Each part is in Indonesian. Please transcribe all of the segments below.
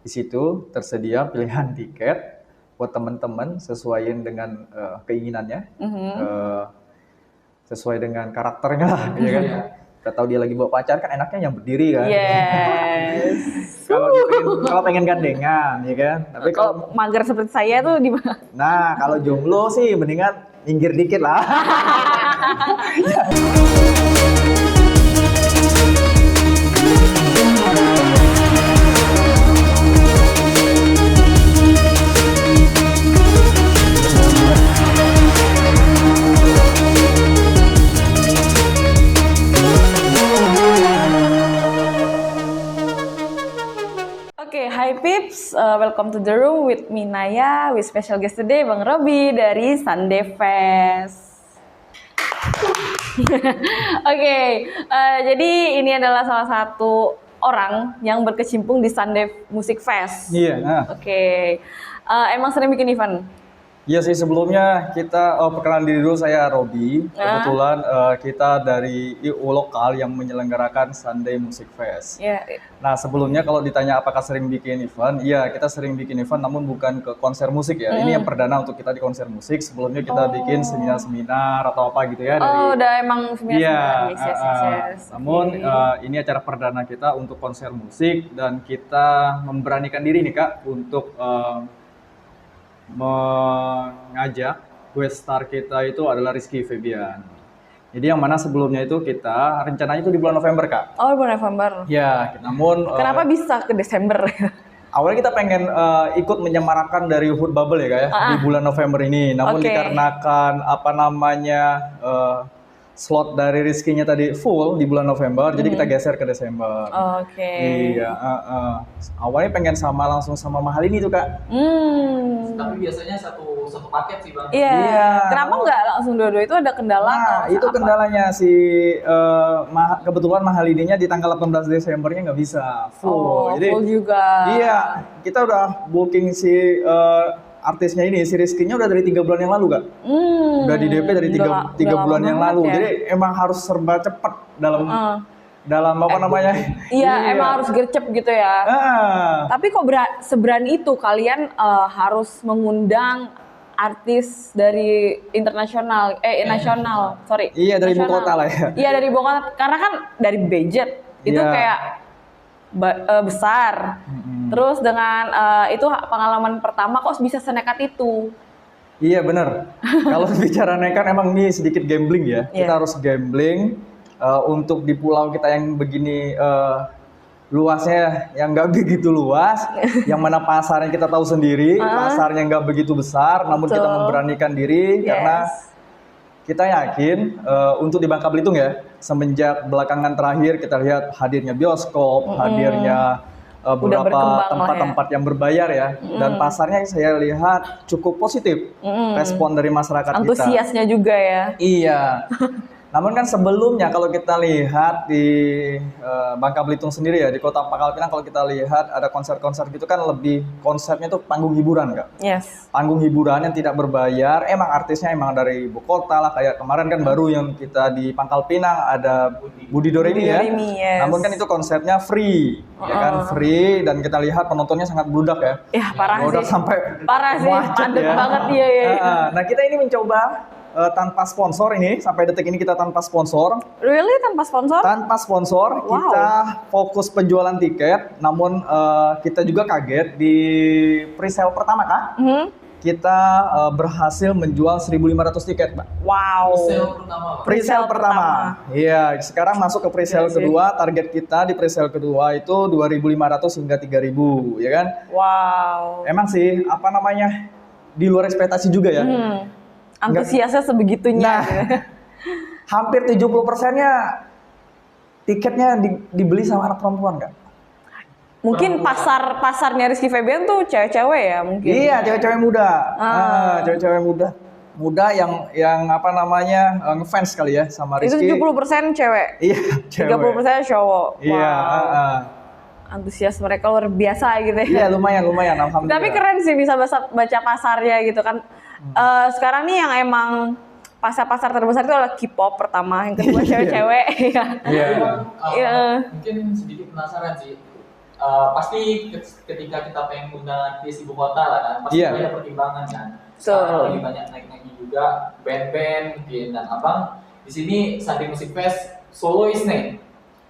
Di situ tersedia pilihan tiket buat teman-teman sesuaiin dengan keinginannya, sesuai dengan karakternya lah, ya kan. Kita tahu dia lagi bawa pacar kan enaknya yang berdiri kan. Yes. Kalau pengen gandengan, ya kan. Tapi Kalau mager seperti saya tuh di mana? nah kalau jomblo sih mendingan minggir dikit lah. Oke, hi Pips, welcome to the room with me Naya, with special guest today Bang Robi dari Sunday Fest. Oke, jadi ini adalah salah satu orang yang berkecimpung di Sunday Music Fest. Iya. Oke, emang sering bikin event? Iya sih, sebelumnya kita perkenalan diri dulu, saya Robi. Kebetulan kita dari IU lokal yang menyelenggarakan Sunday Music Fest. Yeah. Nah, sebelumnya kalau ditanya apakah sering bikin event, iya kita sering bikin event namun bukan ke konser musik ya. Ini yang perdana untuk kita di konser musik. Sebelumnya kita bikin seminar-seminar atau apa gitu ya. Udah emang seminar. Yes. Namun ini acara perdana kita untuk konser musik dan kita memberanikan diri nih Kak untuk mengajak guest star kita itu adalah Rizky Febian. Jadi yang mana sebelumnya itu kita rencananya itu di bulan November Kak. Oh, bulan November. Ya, namun kenapa bisa ke Desember? Awalnya kita pengen ikut menyemarakan dari Hood Bubble ya Kak ya di bulan November ini. Namun dikarenakan slot dari Rizky-nya tadi full di bulan November, jadi kita geser ke Desember. Iya. Awalnya pengen langsung sama Mahal ini tuh Kak. Tapi biasanya satu paket sih Bang. Iya. Kenapa nggak langsung dua-dua, itu ada kendala? Nah, itu kendalanya kebetulan Mahal ininya di tanggal 18 Desembernya nggak bisa full. Jadi full juga. Iya, kita udah booking artisnya ini, si Rizky-nya udah dari 3 bulan yang lalu Kak. Udah di DP dari 3 bulan yang lalu. Ya? Jadi emang harus serba cepat dalam apa namanya? Iya, emang harus gercep gitu ya. Tapi kok seberani itu kalian harus mengundang artis dari nasional. Iya, dari ibu kota lah ya. Iya, dari ibu kota. Karena kan dari budget itu kayak besar. Terus dengan itu pengalaman pertama kok bisa senekat itu? Iya benar. Kalau bicara nekat emang ini sedikit gambling ya. Kita harus gambling untuk di pulau kita yang begini luasnya yang nggak begitu luas, yang mana pasarnya kita tahu sendiri, pasarnya nggak begitu besar, namun kita memberanikan diri karena kita yakin untuk di Bangka Belitung ya, semenjak belakangan terakhir kita lihat hadirnya bioskop, hadirnya beberapa tempat-tempat yang berbayar ya, dan pasarnya saya lihat cukup positif respon dari masyarakat kita. Antusiasnya juga ya. Iya. Namun kan sebelumnya kalau kita lihat di Bangka Belitung sendiri ya, di Kota Pangkal Pinang kalau kita lihat ada konser-konser gitu kan lebih konsepnya tuh panggung hiburan Kak. Yes. Panggung hiburan yang tidak berbayar, emang artisnya emang dari ibu kota lah, kayak kemarin kan baru yang kita di Pangkal Pinang ada Budi Doremi ya. Yes. Namun kan itu konsepnya free, ya kan free, dan kita lihat penontonnya sangat bludak ya. Ya parah sih. Sampai padat ya. banget ya. Nah kita ini mencoba tanpa sponsor ini, sampai detik ini kita tanpa sponsor. Really? Tanpa sponsor? Tanpa sponsor, kita fokus penjualan tiket. Namun kita juga kaget di pre-sale pertama Kak. Kita berhasil menjual 1.500 tiket Mbak. Wow. Pre-sale pertama. Iya, sekarang masuk ke pre-sale kedua. Target kita di pre-sale kedua itu 2.500 hingga 3.000, ya kan? Wow. Emang sih, di luar ekspektasi juga ya. Antusiasnya sebegitunya. Nah, hampir 70%-nya tiketnya dibeli sama anak perempuan Kak. Mungkin pasarnya Rizky Febian tuh cewek-cewek ya mungkin. Iya, cewek-cewek muda. Cewek-cewek muda yang ngefans kali ya sama Rizky. Itu 70% cewek. Iya, cewek. 30% cowok. Iya, Antusias mereka luar biasa gitu ya. Iya, lumayan alhamdulillah. Tapi keren sih bisa baca pasarnya gitu kan. Sekarang nih yang emang pasar terbesar itu adalah K-pop pertama, yang kedua cewek-cewek. Iya. Mungkin sedikit penasaran sih. pasti ketika kita pengen ngundang artis ibu kota lah kan, pasti Iya. banyak pertimbangan kan. Betul. Sekarang lagi banyak naik-naiknya juga band-band mungkin, dan abang di sini Sunday Music Fest solois nih,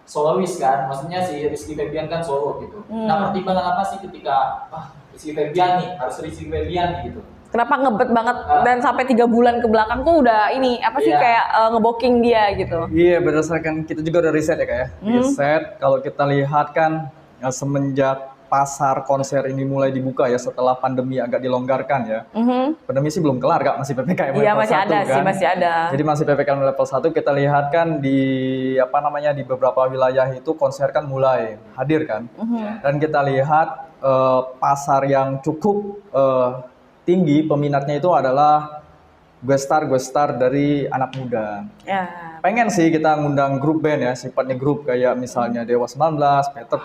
solois kan, maksudnya si Rizky Febian kan solo gitu. Nah pertimbangan apa sih ketika Rizky Febian nih, harus Rizky Febian nih gitu? Kenapa ngebet banget dan sampai 3 bulan ke belakang tuh udah ini apa sih Iya. kayak ngebooking dia gitu. Iya, berdasarkan kita juga udah riset ya Kak ya. Riset kalau kita lihat kan semenjak pasar konser ini mulai dibuka ya setelah pandemi agak dilonggarkan ya. Pandemi sih belum kelar Kak, masih PPKM level Iya masih 1 ada kan. sih, masih ada. Jadi masih PPKM level 1, kita lihat kan di di beberapa wilayah itu konser kan mulai hadir kan. Dan kita lihat pasar yang cukup tinggi peminatnya itu adalah guest star dari anak muda. Ya. Pengen sih kita ngundang grup band ya, sifatnya grup kayak misalnya Dewa 19, Peter,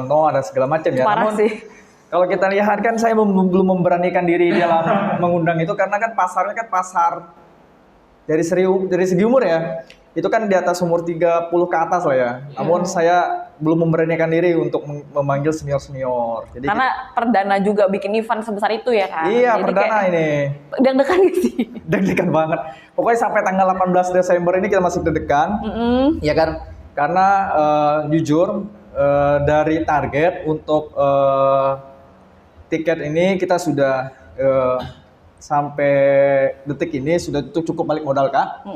Noah dan segala macam ya. Parah Namun, sih. kalau kita lihat kan saya belum memberanikan diri dalam mengundang itu karena kan pasarnya kan pasar dari segi umur ya. Itu kan di atas umur 30 ke atas lah ya. Namun saya belum memberanikan diri untuk memanggil senior-senior. Jadi Karena perdana juga bikin event sebesar itu ya kan. iya, Jadi perdana kayak ini. deg-degan gak sih? Deg-degan banget. Pokoknya sampai tanggal 18 Desember ini kita masih deg-degan. Ya kan? Karena jujur dari target untuk tiket ini kita sudah sampai detik ini sudah cukup balik modal Kak.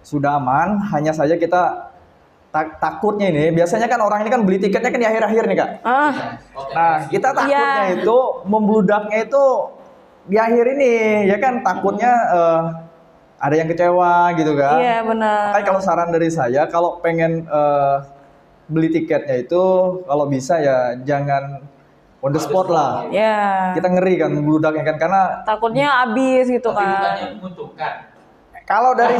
Sudah aman, hanya saja kita takutnya ini, biasanya kan orang ini kan beli tiketnya kan di akhir-akhir nih Kak. Oke. Nah, kita takutnya Iya. itu membludaknya itu di akhir ini, ya kan takutnya ada yang kecewa gitu kan. Iya benar. Makanya kalau saran dari saya, kalau pengen beli tiketnya itu kalau bisa ya jangan on the spot lah. Ya. Kita ngeri kan membludaknya kan, karena Takutnya habis gitu Tapi bukannya kan. menguntungkan. kalau dari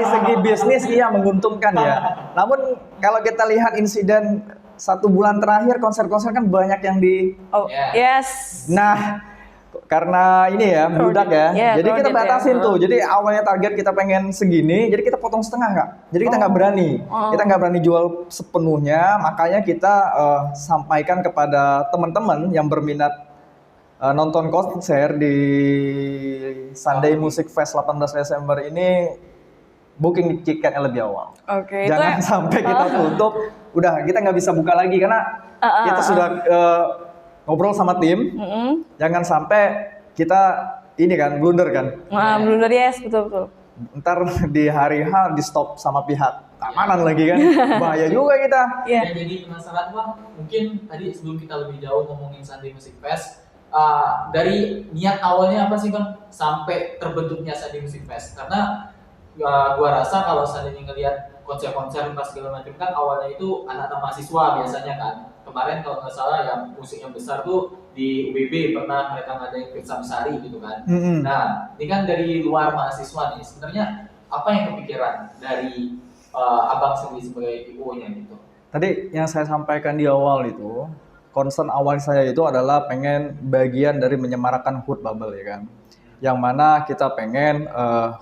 segi bisnis iya menguntungkan ya. Namun kalau kita lihat insiden 1 bulan terakhir konser-konser kan banyak yang di Oh, Ya. yes. Nah, karena ini ya meludak ya. Iya, jadi kita crowded ya. batasin tuh. Jadi awalnya target kita pengen segini, jadi kita potong setengah Kak. Jadi kita nggak berani. Kita nggak berani jual sepenuhnya, makanya kita sampaikan kepada teman-teman yang berminat nonton konser di Sunday Music Fest 18 Desember ini, booking tiketnya lebih awal. Oke, Jangan itu sampai kita tutup, udah kita nggak bisa buka lagi karena kita sudah ngobrol sama tim. Jangan sampai kita ini kan blunder kan. blunder, yes, betul. Ntar di hari H di stop sama pihak keamanan lagi kan. Bahaya juga kita. Iya. Yang jadi penasaran Bang, mungkin tadi sebelum kita lebih jauh ngomongin Sunday Music Fest, dari niat awalnya apa sih Bang sampai terbentuknya Sunday Music Fest? Karena gua rasa kalau seandainya ngelihat konser-konser pas segala macam kan awalnya itu anak-anak mahasiswa biasanya kan. Kemarin kalau nggak salah yang musik yang besar tuh di UBB pernah mereka ngadain Firsa Besari gitu kan. Nah, ini kan dari luar mahasiswa nih, sebenarnya apa yang kepikiran dari abang sendiri sebagai IO-nya gitu? Tadi yang saya sampaikan di awal itu, concern awal saya itu adalah pengen bagian dari menyemarakan hood bubble ya kan. Yang mana kita pengen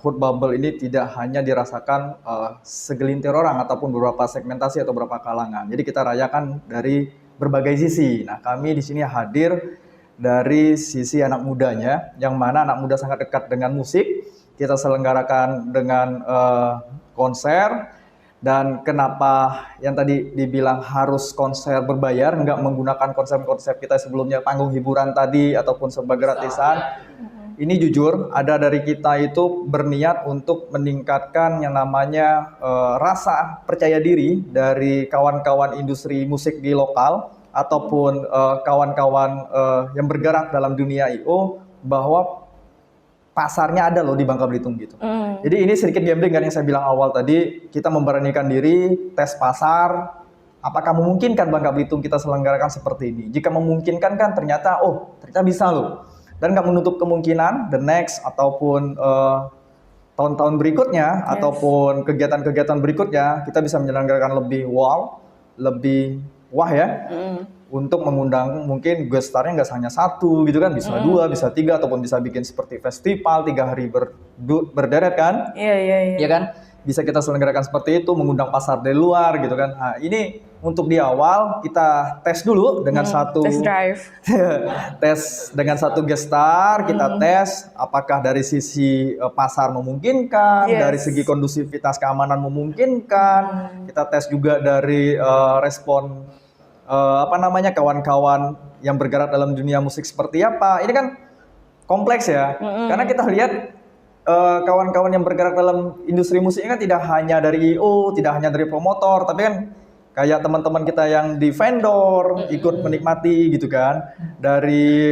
hood bubble ini tidak hanya dirasakan segelintir orang ataupun beberapa segmentasi atau beberapa kalangan. Jadi kita rayakan dari berbagai sisi. Nah, kami di sini hadir dari sisi anak mudanya, yang mana anak muda sangat dekat dengan musik. Kita selenggarakan dengan konser. Dan kenapa yang tadi dibilang harus konser berbayar, nggak menggunakan konsep-konsep kita sebelumnya, panggung hiburan tadi ataupun sebagai gratisan. Ini jujur, ada dari kita itu berniat untuk meningkatkan yang namanya rasa percaya diri dari kawan-kawan industri musik di lokal ataupun kawan-kawan yang bergerak dalam dunia I.O. bahwa pasarnya ada loh di Bangka Belitung gitu. Jadi ini sedikit gambling kan yang saya bilang awal tadi, kita memberanikan diri, tes pasar, apakah memungkinkan Bangka Belitung kita selenggarakan seperti ini. Jika memungkinkan kan ternyata bisa loh. Dan nggak menutup kemungkinan the next ataupun tahun-tahun berikutnya ataupun kegiatan-kegiatan berikutnya kita bisa menyelenggarakan lebih lebih wah ya. Untuk mengundang mungkin guest star-nya nggak hanya 1 gitu kan, bisa 2, bisa 3 ataupun bisa bikin seperti festival 3 hari berderet kan. Iya. Ya kan? bisa kita selenggarakan seperti itu, mengundang pasar dari luar gitu kan. Nah, ini untuk di awal kita tes dulu dengan satu Test drive. tes dengan satu guest star, kita tes apakah dari sisi pasar memungkinkan, Yes. dari segi kondusivitas keamanan memungkinkan. Kita tes juga dari respon kawan-kawan yang bergerak dalam dunia musik seperti apa. Ini kan kompleks ya, karena kita lihat kawan-kawan yang bergerak dalam industri musik ini kan tidak hanya dari IO, tidak hanya dari promotor, tapi kan kayak teman-teman kita yang di vendor ikut menikmati gitu kan, dari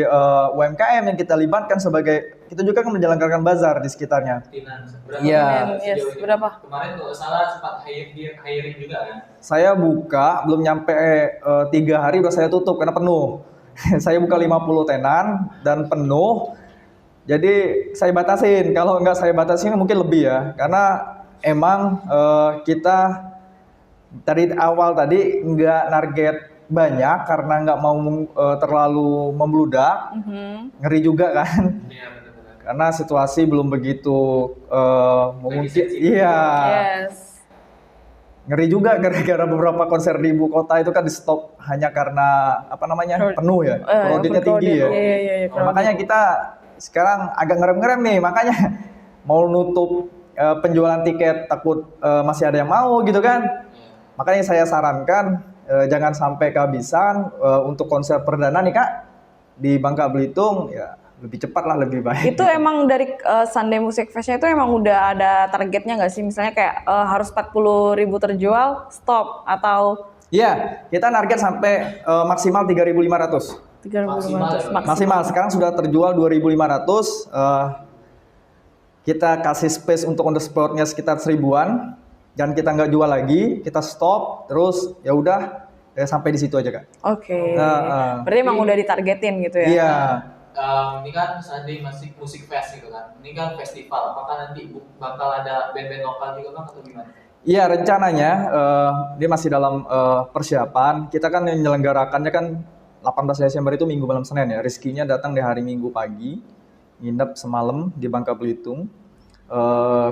UMKM yang kita libatkan sebagai, kita juga kan menjalankan bazar di sekitarnya. Berapa Iya. Yes, sejauh ini? berapa? Kemarin kalau salah sempat hiring juga kan? Saya buka belum nyampe 3 hari udah saya tutup karena penuh. Saya buka 50 tenan dan penuh. Jadi saya batasin, kalau nggak saya batasin mungkin lebih ya, karena emang kita dari awal tadi nggak target banyak karena nggak mau terlalu membludak, ngeri juga kan, Iya benar-benar. karena situasi belum begitu memungkinkan. sensitif. Iya, Yes. ngeri juga gara-gara beberapa konser di ibu kota itu kan di stop hanya karena penuh ya, crowded-nya tinggi ya. Iya, Nah, makanya kita sekarang agak ngerem-ngerem nih, makanya mau nutup penjualan tiket takut masih ada yang mau gitu kan. Makanya saya sarankan jangan sampai kehabisan untuk konser perdana nih Kak di Bangka Belitung, ya lebih cepat lah lebih baik. Itu emang dari Sunday Music Fest-nya itu emang udah ada targetnya nggak sih? Misalnya kayak harus 40.000 terjual, stop, atau Iya, kita target sampai maksimal 3.500. 3.500 Maksimal. Sekarang sudah terjual 2.500. Kita kasih space untuk on the spot-nya sekitar 1.000-an dan kita nggak jual lagi, kita stop terus ya udah sampai di situ aja Kak. Oke. Nah, Berarti emang udah ditargetin gitu ya? Iya. Ini kan Sunday Music Fest gitu kan. Ini kan festival. Apakah nanti bakal ada band-band lokal juga Bang atau gimana? Iya, rencananya dia masih dalam persiapan. Kita kan yang menyelenggarakannya kan 18 Desember itu Minggu malam Senin ya. Rizkynya datang di hari Minggu pagi, nginep semalam di Bangka Belitung.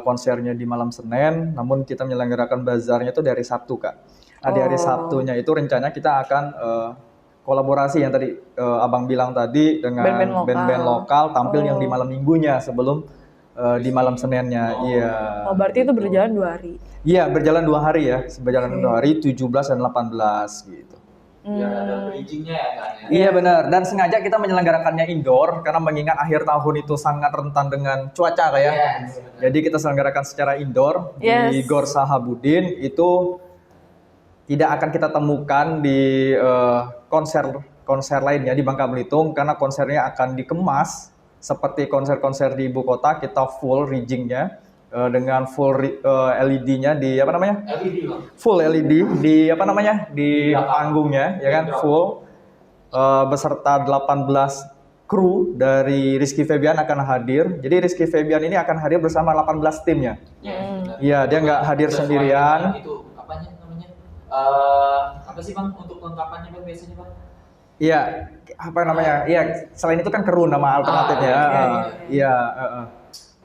Konsernya di malam Senin, namun kita menyelenggarakan bazarnya itu dari Sabtu Kak. Nah, di hari Sabtunya itu rencananya kita akan kolaborasi yang tadi Abang bilang tadi dengan band-band lokal tampil yang di malam Minggunya sebelum di malam Seninnya. Iya. Oh, berarti itu berjalan 2 hari. Iya, berjalan 2 hari ya. Berjalan 2 hari, 17 dan 18 gitu. Biar ada bridging-nya ya kan ya. Iya benar, dan sengaja kita menyelenggarakannya indoor karena mengingat akhir tahun itu sangat rentan dengan cuaca kayak. Yes, Jadi kita selenggarakan secara indoor di Gor Sahabudin. Itu tidak akan kita temukan di konser lainnya di Bangka Belitung karena konsernya akan dikemas seperti konser-konser di ibu kota. Kita full rigging-nya dengan full LED-nya di LED Bang. full LED di di panggungnya ya kan, full beserta 18 kru dari Rizky Febian akan hadir. Jadi Rizky Febian ini akan hadir bersama 18 timnya. Iya, dia nggak hadir sendirian. Itu apanya namanya? Apa sih Bang untuk lengkapannya Bang biasanya Bang? Iya, Iya, selain itu kan kru nama alternatifnya. Iya,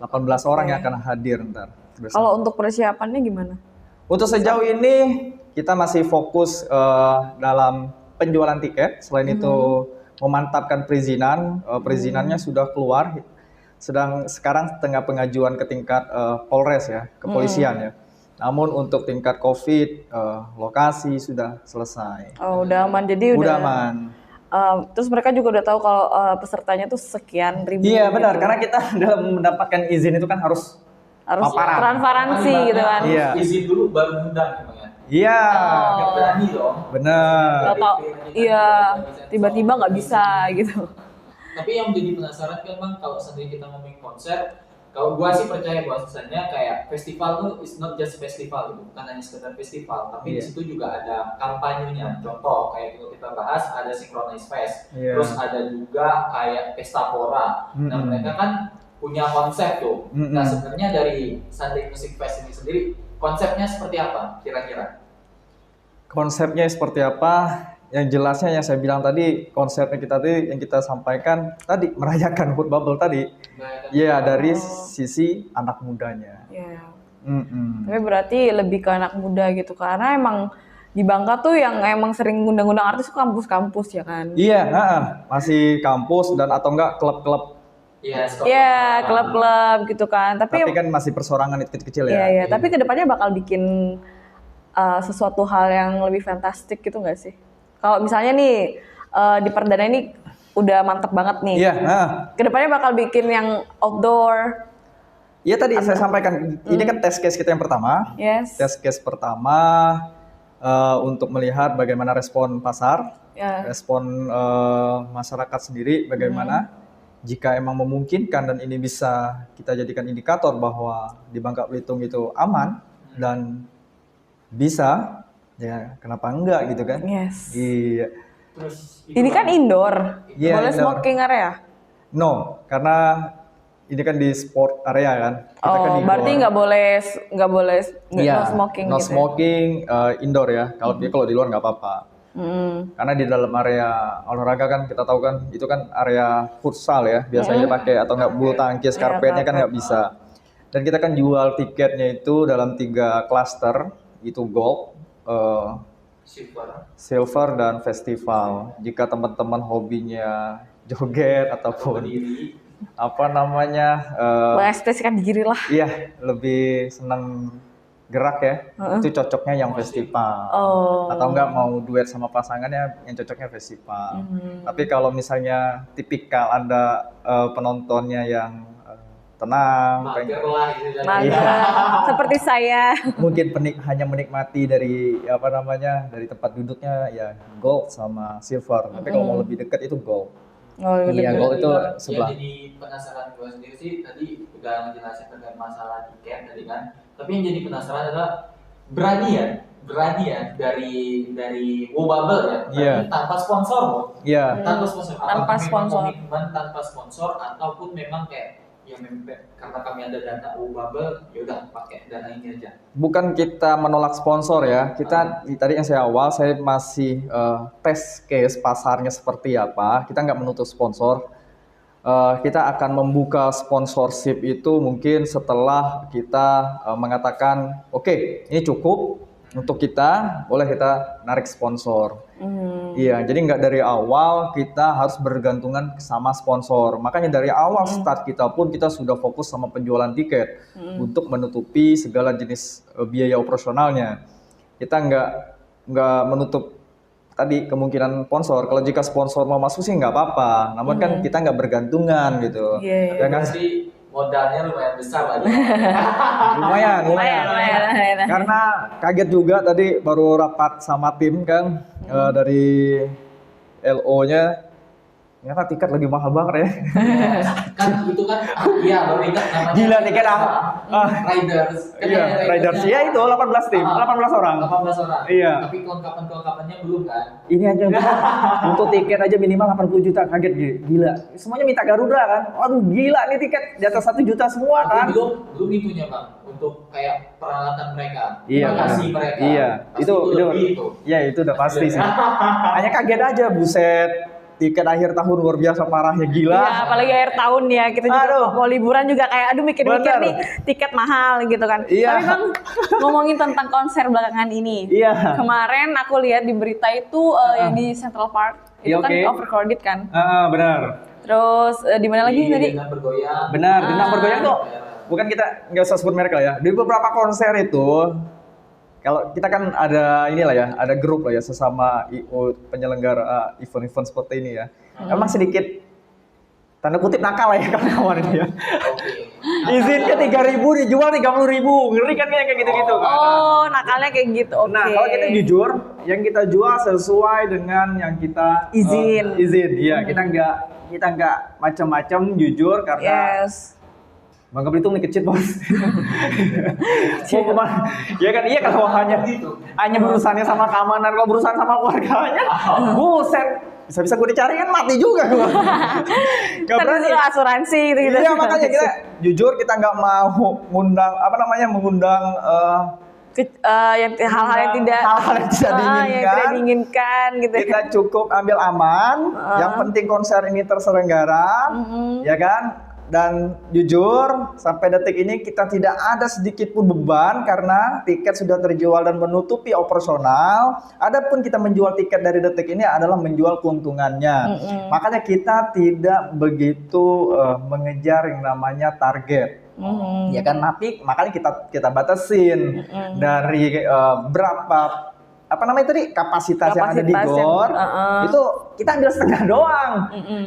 18 orang yang akan hadir ntar. Kalau untuk persiapannya gimana? Untuk sejauh ini kita masih fokus dalam penjualan tiket. Selain itu memantapkan perizinan. Perizinannya sudah keluar. Sekarang tengah pengajuan ke tingkat Polres ya, kepolisian ya. Namun untuk tingkat COVID, lokasi sudah selesai. Oh, udah aman. Jadi Udah aman. Terus mereka juga udah tahu kalau pesertanya tuh sekian ribu. Iya benar, karena kita dalam mendapatkan izin itu kan harus paparan. transparansi gitu kan. Iya. Izin dulu baru ngundang ya Bang ya. Iya, Nggak berani dong. benar. Nggak tahu, iya tiba-tiba nggak bisa gitu. Tapi yang menjadi penasaran kan Bang, kalau seandainya kita ngomongin konser, kalau gua sih percaya bahwasanya kayak festival tuh is not just festival gitu, bukan hanya sekedar festival, tapi di situ juga ada kampanyenya. Contoh kayak kalau kita bahas ada Synchronize Fest, terus ada juga kayak Pesta Pora. Nah mereka kan punya konsep tuh. Nah sebenarnya dari Sunday Music Fest ini sendiri konsepnya seperti apa kira-kira? Konsepnya seperti apa? Yang jelasnya yang saya bilang tadi, konsepnya kita tadi yang kita sampaikan tadi merayakan Hood Bubble tadi. Iya, dari sisi anak mudanya. Iya. Tapi berarti lebih ke anak muda gitu, karena emang di Bangka tuh yang emang sering ngundang-ngundang artis tuh kampus-kampus ya kan? Iya, masih kampus dan atau enggak klub-klub. Iya, Iya, klub-klub gitu kan. Tapi kan masih persorangan kecil-kecil ya. Iya. Tapi kedepannya bakal bikin sesuatu hal yang lebih fantastik gitu nggak sih? Kalau misalnya nih di perdana ini udah mantep banget nih. Iya, Kedepannya bakal bikin yang outdoor. Iya tadi saya sampaikan, ini kan test case kita yang pertama. Yes. Test case pertama untuk melihat bagaimana respon pasar, respon masyarakat sendiri bagaimana. Jika emang memungkinkan dan ini bisa kita jadikan indikator bahwa di Bangka Belitung itu aman dan bisa, ya kenapa enggak gitu kan? Yes. Iya. Terus Ini kan indoor. Iya, Boleh indoor. smoking area? No, karena ini kan di sport area kan. Kita kan di Berarti indoor. nggak boleh Iya, no smoking no gitu. smoking indoor ya. Kalau kalau di luar nggak apa-apa. Karena di dalam area olahraga kan kita tahu kan itu kan area futsal ya. Biasanya pakai atau nggak bulu tangkis, karpetnya kan nggak bisa. Dan kita kan jual tiketnya itu dalam 3 klaster, itu gold, silver dan festival. Jika teman-teman hobinya joget ataupun apa namanya Mengekspresikan diri lah. iya lebih senang gerak ya, itu cocoknya yang festival. Atau enggak mau duet sama pasangannya yang cocoknya festival. Tapi kalau misalnya tipikal Anda penontonnya yang tenang, mager lah gitu kan. Mager. Seperti saya. mungkin hanya menikmati dari apa namanya dari tempat duduknya ya gold sama silver. Tapi kalau mau lebih dekat itu gold. Iya, gold itu sebelah. Ya, jadi penasaran gue sendiri sih tadi udah ngejelasin terkait masalah tiket tadi kan. Tapi yang jadi penasaran adalah berani ya dari Wobubble ya. Iya. Tanpa sponsor loh. Iya. Tanpa sponsor. Tanpa Apakah memang sponsor. komitmen tanpa sponsor ataupun memang kayak ya karena kami ada dana Wobubble ya udah pakai dana ini aja. Bukan kita menolak sponsor ya. Kita tadi yang saya masih tes case pasarnya seperti apa. Kita nggak menutup sponsor. Kita akan membuka sponsorship itu mungkin setelah kita mengatakan oke, ini cukup untuk kita, boleh kita narik sponsor. Iya, jadi nggak dari awal kita harus bergantungan sama sponsor. Makanya dari awal start kita pun kita sudah fokus sama penjualan tiket untuk menutupi segala jenis biaya operasionalnya. Kita nggak menutup tadi kemungkinan sponsor. Kalau jika sponsor mau masuk sih nggak apa-apa. Namun kan kita nggak bergantungan gitu. Iya. Jangan Berarti modalnya lumayan besar lagi. lumayan. Lumayan. Karena kaget juga tadi baru rapat sama tim kan dari LO-nya. Ternyata tiket lagi mahal banget ya. Kan itu kan iya baru ingat namanya. Gila tiket Riders. Kan Iya, ada Riders. Iya itu 18 tim, 18 orang. 18 orang. Iya. Tapi kelengkapan-kelengkapannya belum kan. Ini aja untuk tiket aja minimal 80 juta, kaget gila. Semuanya minta Garuda kan. Waduh gila nih tiket di atas 1 juta semua Tapi kan. belum itunya Bang untuk kayak peralatan mereka. Iya, Bagasi kan. mereka. Iya, Pasti itu lebih itu. Iya, itu udah pasti sih. Hanya kaget aja buset. Tiket akhir tahun luar biasa parahnya gila. Iya, apalagi akhir tahun ya, kita juga Aduh. mau liburan juga kayak aduh mikir-mikir Bener. nih tiket mahal gitu kan. Iya. Tapi Bang ngomongin tentang konser belakangan ini. Iya. Kemarin aku lihat di berita itu yang di Central Park itu Iya, kan oke. off recorded kan. Benar. Terus di mana lagi Iya, tadi? dengan bergoyang. Benar, Dendang Bergoyang tuh bukan kita nggak usah sebut merek lah ya. Di beberapa konser itu kalau kita kan ada inilah ya, ada grup lah ya sesama IO penyelenggara event-event seperti ini ya. Emang sedikit tanda kutip nakal lah ya kawan-kawan ini ya. Oke. Izinnya 3.000 dijual 30.000. Ngeri kan kayak gitu-gitu kan. Oh, nakalnya kayak gitu. Oke. Nah, kalau kita jujur, yang kita jual sesuai dengan yang kita Izin. izin. Iya, kita nggak macam-macam jujur karena Yes. Bangka Belitung nih kecil bos. Mau kemana? Ya kan iya kalau hanya berurusannya sama keamanan, kalau berurusan sama keluarganya, buset. Bisa-bisa gue dicari kan mati juga gue. Gak Terus berani. itu asuransi gitu. Iya makanya kita jujur kita nggak mau mengundang yang hal-hal yang tidak hal-hal yang tidak diinginkan. yang tidak diinginkan gitu. Kita cukup ambil aman. Yang penting konser ini terselenggara, ya kan? dan jujur sampai detik ini kita tidak ada sedikit pun beban karena tiket sudah terjual dan menutupi operasional. Adapun kita menjual tiket dari detik ini adalah menjual keuntungannya. Makanya kita tidak begitu mengejar yang namanya target. Ya kan, tapi makanya kita batasin dari berapa kapasitas yang ada di GOR itu kita ambil setengah doang.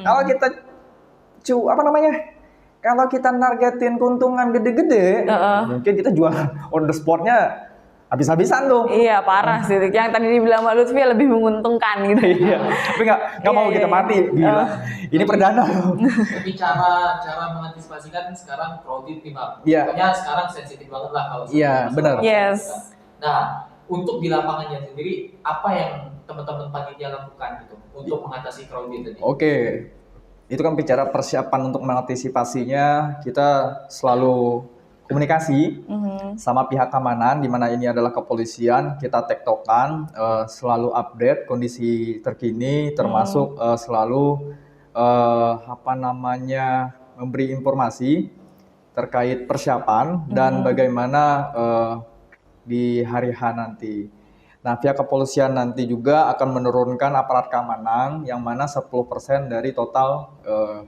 Kalau kita kalau kita nargetin keuntungan gede-gede, mungkin kita jual on the spotnya habis-habisan tuh. Iya, parah sih. Yang tadi dibilang Mbak Lutfi lebih menguntungkan gitu. Iya, tapi nggak mau kita mati. Gila. Ini perdana loh. Tapi cara mengantisipasi kan sekarang crowded nih Bang. Iya. Pokoknya sekarang sensitif banget lah kalau Iya, benar. Yes. Nah, untuk di lapangannya sendiri, apa yang teman-teman panitia lakukan gitu untuk mengatasi crowded tadi? Oke, itu kan bicara persiapan untuk mengantisipasinya, kita selalu komunikasi sama pihak keamanan, di mana ini adalah kepolisian, kita tektokan, selalu update kondisi terkini, termasuk selalu memberi informasi terkait persiapan dan bagaimana di hari H nanti. Nah, pihak kepolisian nanti juga akan menurunkan aparat keamanan yang mana 10% dari total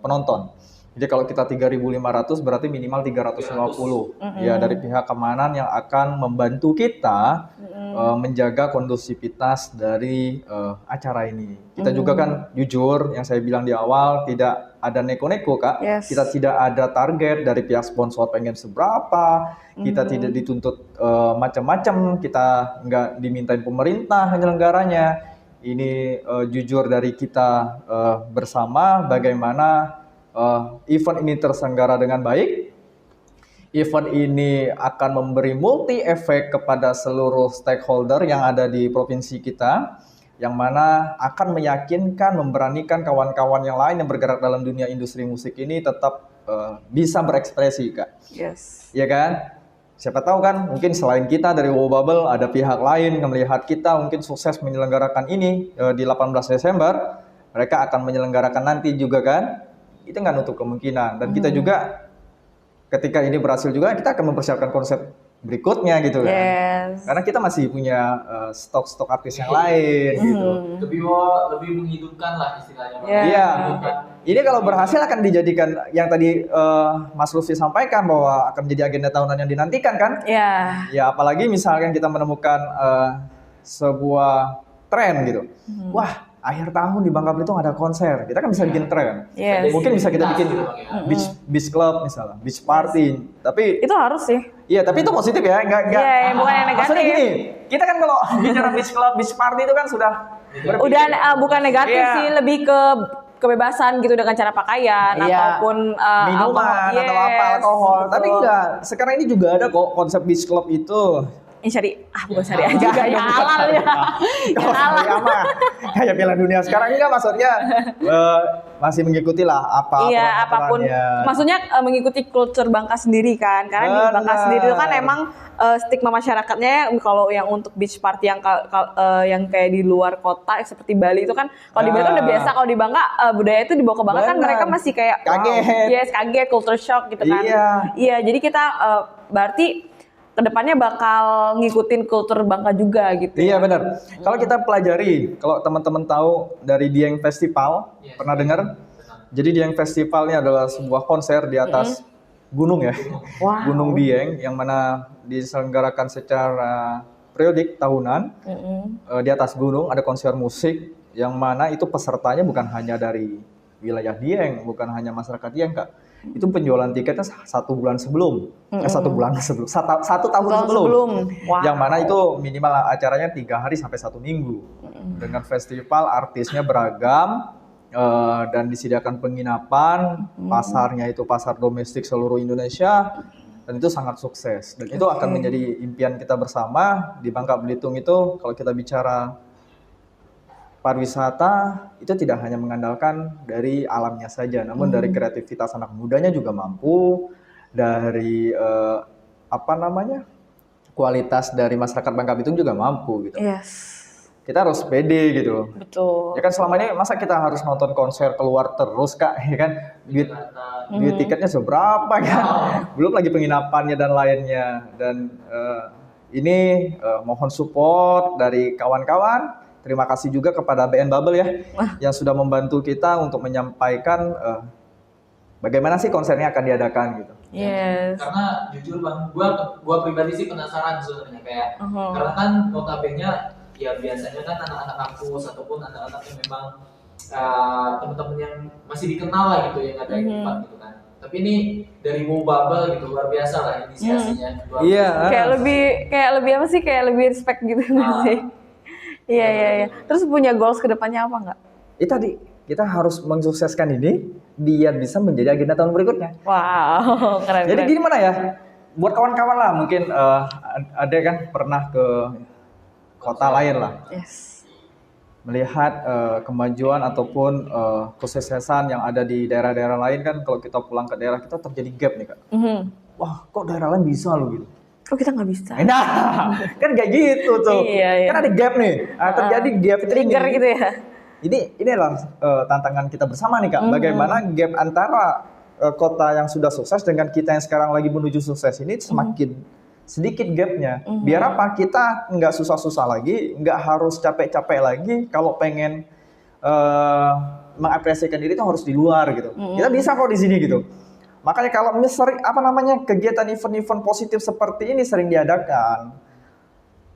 penonton. Jadi kalau kita 3.500 berarti minimal 350 ya dari pihak keamanan yang akan membantu kita menjaga kondusivitas dari acara ini. Kita juga kan jujur yang saya bilang di awal tidak ada neko-neko Kak. Yes. Kita tidak ada target dari pihak sponsor pengen seberapa. Kita tidak dituntut macam-macam. Kita nggak dimintain pemerintah penyelenggaranya. Ini jujur dari kita bersama bagaimana event ini terselenggara dengan baik. Event ini akan memberi multi efek kepada seluruh stakeholder yang ada di provinsi kita, yang mana akan meyakinkan, memberanikan kawan-kawan yang lain yang bergerak dalam dunia industri musik ini tetap bisa berekspresi, Kak. Yes. Iya kan? Siapa tahu kan, mungkin selain kita dari Wow Bubble ada pihak lain yang melihat kita mungkin sukses menyelenggarakan ini di 18 Desember, mereka akan menyelenggarakan nanti juga kan? Itu nggak nutup kemungkinan. Dan kita juga ketika ini berhasil juga kita akan mempersiapkan konsep berikutnya gitu kan. Yes. Karena kita masih punya stok-stok artis yang lain gitu. Lebih menghidupkan lah istilahnya. Yeah. Iya. Ini kalau berhasil akan dijadikan yang tadi Mas Lutfi sampaikan bahwa akan menjadi agenda tahunan yang dinantikan kan? Ya. Ya apalagi misalkan kita menemukan sebuah tren gitu. Wah, akhir tahun di Bangka Belitung ada konser, kita kan bisa bikin tren. Yes. Mungkin bisa kita bikin beach club misalnya, beach party. Tapi Itu harus sih. iya, tapi itu positif ya, enggak. Iya, bukan yang negatif. Maksudnya gini, kita kan kalau bicara beach club, beach party itu kan sudah Udah bukan negatif Iya. sih, lebih ke kebebasan gitu dengan cara pakaian Iya. ataupun minuman atau apa alkohol. Tapi enggak, sekarang ini juga ada kok konsep beach club itu. Ini bukan syariah juga ya, halal ya. Kalau syariah mah kayak Piala Dunia sekarang ini kan maksudnya masih mengikuti lah apa Iya, apapun. aturan-aturannya. Maksudnya mengikuti kultur Bangka sendiri kan. Karena di Bangka Benar. sendiri itu kan emang stigma masyarakatnya kalau yang untuk beach party yang kayak di luar kota seperti Bali itu kan kalau di Bali kan udah biasa, kalau di Bangka budaya itu dibawa ke Bangka kan Benar. mereka masih kayak Kaget. wow, yes, kaget, culture shock gitu kan. Iya, jadi kita berarti kedepannya bakal ngikutin kultur Bangka juga gitu. Iya benar. Kalau kita pelajari, kalau teman-teman tahu dari Dieng Festival, pernah dengar? Jadi Dieng Festival ini adalah sebuah konser di atas gunung ya, Wow. Gunung Dieng, yang mana diselenggarakan secara periodik tahunan. Di atas gunung ada konser musik, yang mana itu pesertanya bukan hanya dari wilayah Dieng, bukan hanya masyarakat Dieng Kak. Itu penjualan tiketnya 1 bulan sebelum, satu tahun sebelum. Wow. Yang mana itu minimal acaranya 3 hari sampai 1 minggu. Dengan festival artisnya beragam dan disediakan penginapan, pasarnya itu pasar domestik seluruh Indonesia, dan itu sangat sukses. Dan itu akan menjadi impian kita bersama di Bangka Belitung itu. Kalau kita bicara pariwisata itu tidak hanya mengandalkan dari alamnya saja, namun dari kreativitas anak mudanya juga mampu, dari kualitas dari masyarakat Bangka Belitung juga mampu gitu. Yes. kita harus pede gitu. Betul. Ya kan selama ini masa kita harus nonton konser keluar terus Kak, ya kan? Duit tiketnya seberapa kan? Belum lagi penginapannya dan lainnya. Dan ini mohon support dari kawan-kawan. Terima kasih juga kepada BN Bubble ya yang sudah membantu kita untuk menyampaikan bagaimana sih konsernya akan diadakan gitu. Yes. Karena jujur Bang, gua pribadi sih penasaran sebenarnya kayak karena kan notabene ya biasanya kan anak-anak kampus ataupun anak-anak yang memang teman-teman yang masih dikenal lah gitu yang ada di tempat gitu kan. Tapi ini dari Wow Bubble gitu luar biasa lah inisiasinya. Iya. Kayak lebih apa sih? Kayak lebih respect gitu sih. Iya. Terus punya goals ke depannya apa nggak? Itu tadi kita harus mensukseskan ini biar bisa menjadi agenda tahun berikutnya. Wow, keren. Jadi gimana ya? Buat kawan-kawan lah mungkin ada kan pernah ke kota lain lah. Yes. Melihat kemajuan ataupun kesuksesan yang ada di daerah-daerah lain kan kalau kita pulang ke daerah kita terjadi gap nih Kak. Wah kok daerah lain bisa loh gitu. Kok kita nggak bisa? Nah kan kayak gitu tuh. Iya. Kan ada gap nih. Terjadi gap Trigger ini. gitu ya. Ini adalah tantangan kita bersama nih Kak. Bagaimana gap antara kota yang sudah sukses dengan kita yang sekarang lagi menuju sukses ini semakin sedikit gapnya. Biar apa? Kita nggak susah-susah lagi, nggak harus capek-capek lagi. Kalau pengen mengapresiasikan diri itu harus di luar gitu. Kita bisa kok di sini gitu. Makanya kalau kegiatan event-event positif seperti ini sering diadakan,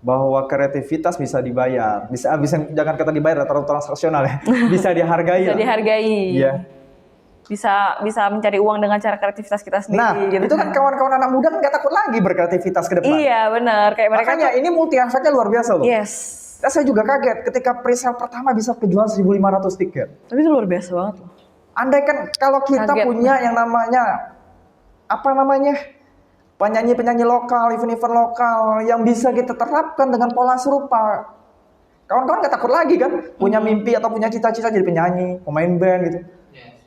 bahwa kreativitas bisa dibayar, bisa jangan kata dibayar atau transaksional ya, bisa dihargai. Bisa dihargai. Iya. Bisa mencari uang dengan cara kreativitas kita sendiri. Nah, gitu. itu kan kawan-kawan anak muda kan nggak takut lagi berkreativitas ke depan. Iya benar, kayak mereka. Makanya ini multi efeknya luar biasa loh. Yes. Dan saya juga kaget ketika pre-sale pertama bisa kejual 1.500 tiket. Tapi itu luar biasa banget loh. Andai kan kalau kita Kaget. punya yang namanya penyanyi-penyanyi lokal, event-event lokal yang bisa kita terapkan dengan pola serupa. Kawan-kawan gak takut lagi kan punya mimpi atau punya cita-cita jadi penyanyi, pemain band gitu.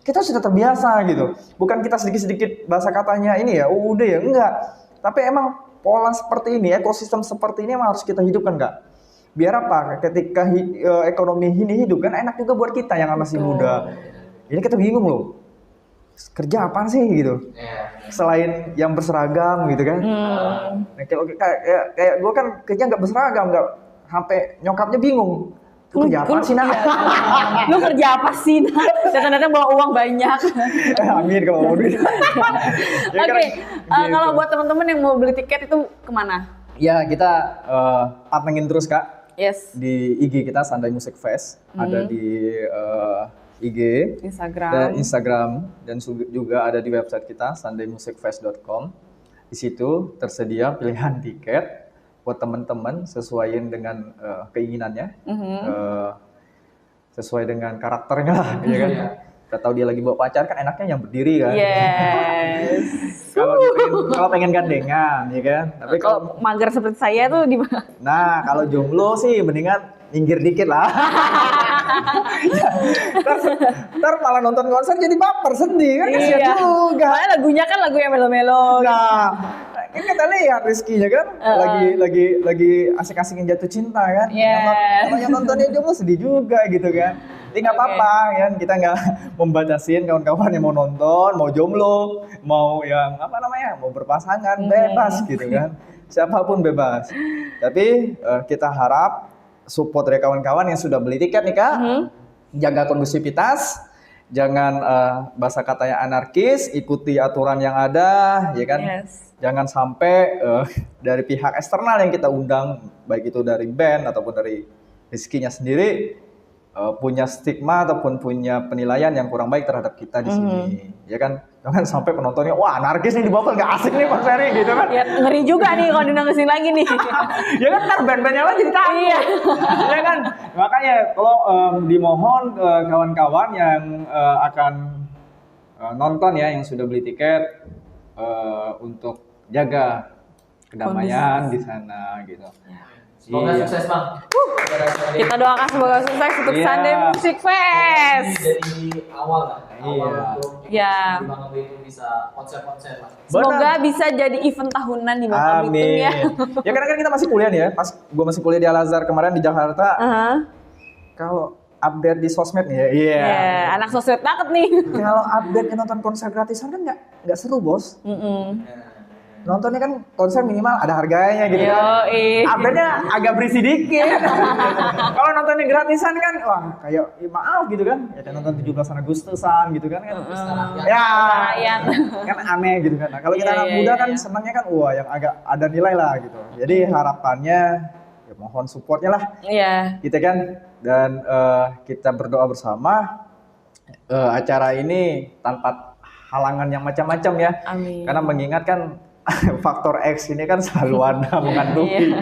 Kita sudah terbiasa gitu. Bukan kita sedikit-sedikit bahasa katanya ini ya, udah ya, enggak. Tapi emang pola seperti ini, ekosistem seperti ini emang harus kita hidupkan Kak. Biar apa? Ketika ekonomi ini hidup kan enak juga buat kita yang masih muda. Ini kita bingung loh. Kerja apaan sih gitu? Selain yang berseragam gitu kan. Nah, kayak gue kan kerja nggak berseragam, nggak sampai nyokapnya bingung. Lu kerja apa sih nah? Lu kerja apa sih nah? Datang-datang bawa uang banyak. Amin kalau mau duit. Oke, kalau buat teman-teman yang mau beli tiket itu kemana? Ya kita pantengin terus Kak. Yes. Di IG kita Sunday Music Fest, ada di IG, Instagram dan juga ada di website kita sundaymusicfest.com. Di situ tersedia pilihan tiket buat teman-teman sesuaiin dengan keinginannya, sesuai dengan karakternya lah, ya kan? Kita tahu dia lagi bawa pacar kan enaknya yang berdiri kan. Yes. Kalau pengen gandengan, ya kan. Tapi kalau mager seperti saya tuh di mana? Nah, kalau jomblo sih mendingan minggir dikit lah. Ntar malah nonton konser jadi baper, sedih kan, kasihan juga. Soalnya lagunya kan lagu yang melo-melo. Nah, kan kita lihat Rizky-nya kan lagi asik-asiknya jatuh cinta kan. Kalau yang nontonnya jomblo sedih juga gitu kan. Jadi nggak apa-apa kan, kita nggak membatasin kawan-kawan yang mau nonton, mau jomblo, mau yang mau berpasangan, bebas gitu kan. Siapapun bebas. Tapi kita harap support dari kawan-kawan yang sudah beli tiket nih Kak. Jaga kondusivitas, jangan bahasa katanya anarkis, ikuti aturan yang ada, ya kan. Jangan sampai dari pihak eksternal yang kita undang, baik itu dari band ataupun dari Rizky-nya sendiri, punya stigma ataupun punya penilaian yang kurang baik terhadap kita di sini, ya kan? Jangan sampai penontonnya, wah anarkis nih di bawah nggak asik nih konsernya gitu kan? Ya, ngeri juga nih kalau dinangisin lagi nih. Ya kan ntar band-bandnya lagi jadi takut. Iya. Ya kan? Makanya kalau dimohon kawan-kawan yang akan nonton ya, yang sudah beli tiket untuk jaga kedamaian di sana gitu. Semoga sukses Bang. Kita doakan semoga sukses untuk Sunday Music Fest. Dari awal lah. awal Iya. untuk Iya. di Bangka Belitung bisa konser-konser lah. Semoga bisa jadi event tahunan di Bangka Belitung Amin. ya. Ya karena kan kita masih kuliah nih ya. Pas gua masih kuliah di Al Azhar kemarin di Jakarta. Kalau update di sosmed nih ya. Iya. Ya, anak sosmed banget nih. Kalau update nonton konser gratisan kan nggak seru bos. Nontonnya kan konser minimal ada harganya gitu kan. Yoi. Update-nya agak berisi dikit. Kalau nontonnya gratisan kan, wah kayak maaf gitu kan. Ya kayak nonton 17 Agustusan gitu kan. Ya, Rakyat. kan aneh gitu kan. Nah, kalau kita Iya, anak iya, muda iya, kan iya. senangnya kan wah yang agak ada nilai lah gitu. Jadi harapannya ya mohon supportnya lah Iya. kita kan dan kita berdoa bersama acara ini tanpa halangan yang macam-macam ya. Amin. Karena mengingatkan faktor X ini kan selalu ada mengandungi. Iya.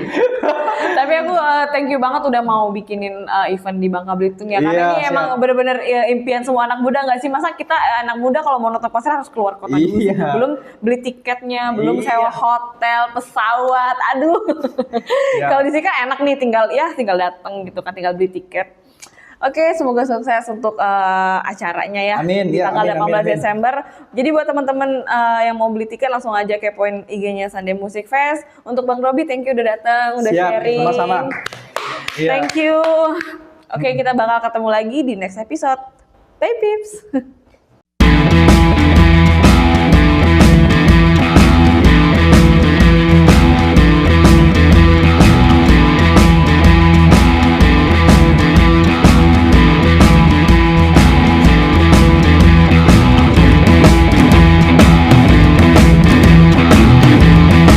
Tapi aku thank you banget udah mau bikinin event di Bangka Belitung ya. Karena Iya, ini siap. emang bener-bener impian semua anak muda nggak sih? Masa kita anak muda kalau mau nonton konser harus keluar kota dulu sih? Iya. Belum beli tiketnya, belum Iya. sewa hotel, pesawat. Aduh. Iya. Kalau di sini kan enak nih tinggal datang gitu kan, tinggal beli tiket. Oke, semoga sukses untuk acaranya ya. Amin, Di ya, tanggal amin, 18 amin. Desember. Jadi buat teman-teman yang mau beli tiket langsung aja kepoin IG-nya Sunday Music Fest. Untuk Bang Robi, thank you udah datang, udah Siap, sharing. sama-sama. Iya. Thank you. Oke, kita bakal ketemu lagi di next episode. Bye, Pips.